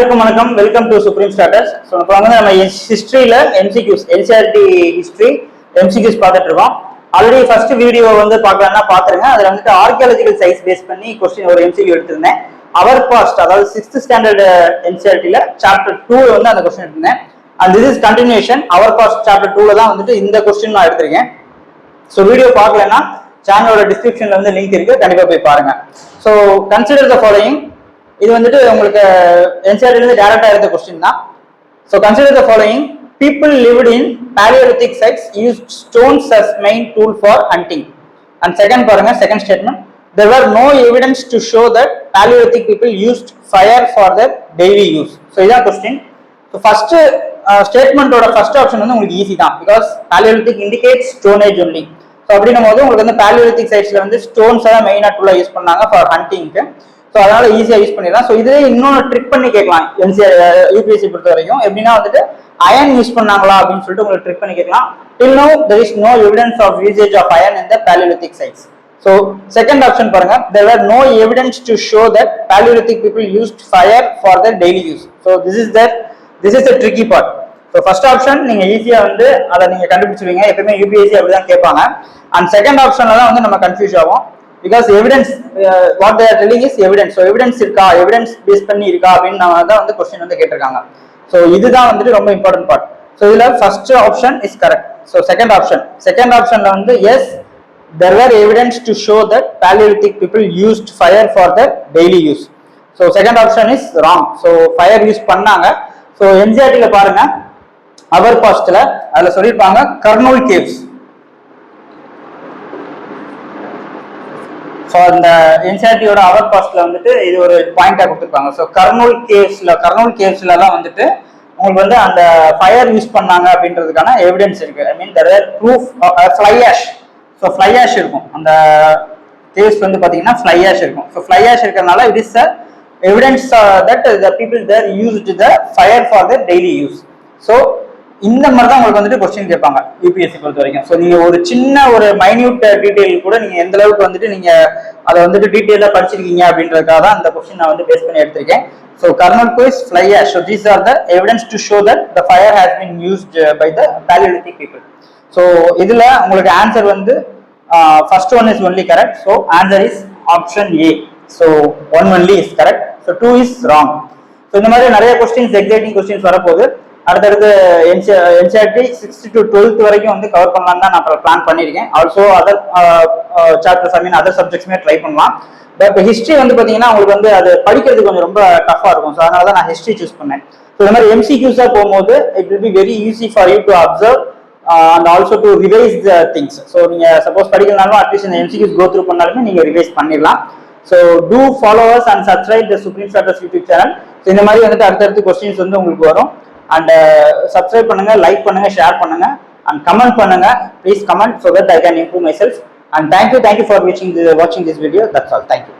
அனைவருக்கும் வணக்கம். Welcome to supreme starters. So இப்போ வந்து நம்ம ஹிஸ்ட்ரியில் எம்சிக்யூஸ் என்சிஆர்டி ஹிஸ்ட்ரி எம்சிக்யூஸ் பார்த்துட்டு இருக்கோம். ஆல்ரெடி ஃபர்ஸ்ட் வீடியோ வந்து பார்க்கலாம்னா பார்த்துருங்க. அதில் வந்துட்டு ஆர்கியாலஜிக்கல் சைட்ஸ் பேஸ் பண்ணி கொஸ்டின் ஒரு எம்சிக்யூ எடுத்திருந்தேன். அவர் பாஸ்ட் அதாவது 6th ஸ்டாண்டர்ட் என்சிஆர்டியில் சாப்டர் 2 வந்து அந்த கொஸ்டின் எடுத்திருந்தேன். And this is continuation. Our past chapter 2ல தான் வந்துட்டு இந்த கொஸ்டின் நான் எடுத்திருக்கேன். ஸோ வீடியோ பார்க்கலன்னா சேனலோட டிஸ்கிரிப்ஷன்ல வந்து லிங்க் இருக்கு, கண்டிப்பாக போய் பாருங்க. So consider the following. இது வந்துட்டு உங்களுக்கு என்சிஆர்டில இருந்து டைரக்டா இருந்த क्वेश्चन தான். So consider the following. people lived in paleolithic sites used stones as main tool for hunting. And second பாருங்க, second statement, there were no evidence to show that paleolithic people used fire for their daily use. so இதான் question. so first statement ஓட first option வந்து உங்களுக்கு easy தான், because paleolithic indicates stone age only. so அப்படினும்போது உங்களுக்கு வந்து paleolithic sitesல வந்து stones தான் மெயினா டூலா யூஸ் பண்ணாங்க for hunting க்கு. ஸோ அதனால ஈஸியாக யூஸ் பண்ணிடலாம். ஸோ இதே இன்னொன்று ட்ரிக் பண்ணி கேட்கலாம் யூபிஎஸ்சி பொறுத்த வரைக்கும். எப்படின்னா வந்துட்டு அயன் யூஸ் பண்ணாங்களா அப்படின்னு சொல்லிட்டு உங்களுக்கு ட்ரிக் பண்ணி கேட்கலாம். டில் no there is no evidence of usage of iron in the Paleolithic sites. So second option பாருங்க, there were no evidence to show that Paleolithic people used fire for their daily use. So this is the tricky part. So first option நீங்க ஈஸியா வந்து அதை நீங்க கண்டுபிடிச்சிருவீங்க. எப்பவுமே UPSC அப்படிதான் கேட்பாங்க. And second ஆப்ஷன்ல தான் வந்து நம்ம கன்ஃபியூஸ் ஆகும். because evidence what they are telling is evidence. so evidence இருக்கா, evidence பேஸ் பண்ணி இருக்கா அப்படின்னு தான் வந்து क्वेश्चन வந்து கேட்டிருக்காங்க. so இதுதான் வந்துட்டு ரொம்ப இம்பார்ட்டன்ட் பார்ட். so இதுல first option is correct. so second ஆப்ஷன்ல வந்து yes, there were evidence to show that Paleolithic people used fire for their daily use. so second option is wrong. so fire use பண்ணாங்க. so என்சிஆர்டில பாருங்க, அவர் பாஸ்ட்ல அதுல சொல்லிருப்பாங்க Kurnool caves. So அந்த என்சிஆர்டியோட அவர் பாஸ்ட்ல வந்துட்டு இது ஒரு பாயிண்டா கொடுத்துருப்பாங்க. ஸோ கர்னூல் கேவ்ஸ்ல தான் வந்துட்டு உங்களுக்கு வந்து அந்த ஃபயர் யூஸ் பண்ணாங்க அப்படின்றதுக்கான எவிடன்ஸ் இருக்கு. I mean there are proof. Fly ash. So fly ash இருக்கும் அந்த கேவ்ஸ் வந்து பாத்தீங்கன்னா ஃப்ளை ஆஷ் இருக்கும். ஸோ ஃப்ளை ஆஷ் இருக்கிறதுனால it is evidence that the people there used the fire for the daily use. So இந்த மாதிரி தான் உங்களுக்கு வந்துட்டு கொஸ்டின் கேட்பாங்க யூபிஎஸ்சி பொறுத்த வரைக்கும். ஸோ நீங்க ஒரு சின்ன ஒரு மைன்யூட் டீடைல் கூட நீங்க எந்த அளவுக்கு வந்துட்டு நீங்க அதை வந்துட்டு டீடைலா படிச்சிருக்கீங்க அப்படின்றதுக்காக தான் இந்த கொஸ்டின் நான் வந்து பேஸ் பண்ணி எடுத்திருக்கேன். ஸோ கர்னல் கோய்ஸ், fly ash. So these are the evidence to show that the fire has been used by the Paleolithic people. So இதுல உங்களுக்கு ஆன்சர் வந்து first one is only correct. So answer is option A. So 1 only is correct. So 2 is wrong. ஸோ இந்த மாதிரி நிறைய questions, exciting questions வரப்போகுது. அடுத்தடுத்து NCERT 6th to 12th வரைக்கும் வந்து கவர் பண்ணலாம் தான் நான் பிளான் பண்ணியிருக்கேன். ஆல்சோ அதர் சாப்டர்ஸ், ஐ மீன் அதர் சப்ஜெக்ட்ஸுமே ட்ரை பண்ணலாம். பட் ஹிஸ்ட்ரி வந்து பார்த்தீங்கன்னா உங்களுக்கு வந்து அது படிக்கிறதுக்கு கொஞ்சம் ரொம்ப டஃபாக இருக்கும். ஸோ அதனால தான் நான் ஹிஸ்ட்ரி சூஸ் பண்ணேன். ஸோ இந்த மாதிரி எம்சிக்யூஸாக போகும்போது it will be very easy for you to observe and also to revise the things. So நீங்கள் சப்போஸ் படிக்கலனாலும் அட்லீஸ்ட் இந்த எம்சிக்யூஸ் கோ த்ரூ பண்ணாலுமே நீங்கள் ரிவைஸ் பண்ணிடலாம். So do follow us and subscribe the Supreme Starters YouTube channel. So இந்த மாதிரி வந்துட்டு அடுத்தடுத்து கொஸ்டின்ஸ் வந்து உங்களுக்கு வரும். and subscribe பண்ணுங்க, லைக் பண்ணுங்க, ஷேர் பண்ணுங்க and கமெண்ட் பண்ணுங்க. please comment so that I can improve myself. and thank you for watching this video. That's all. Thank you.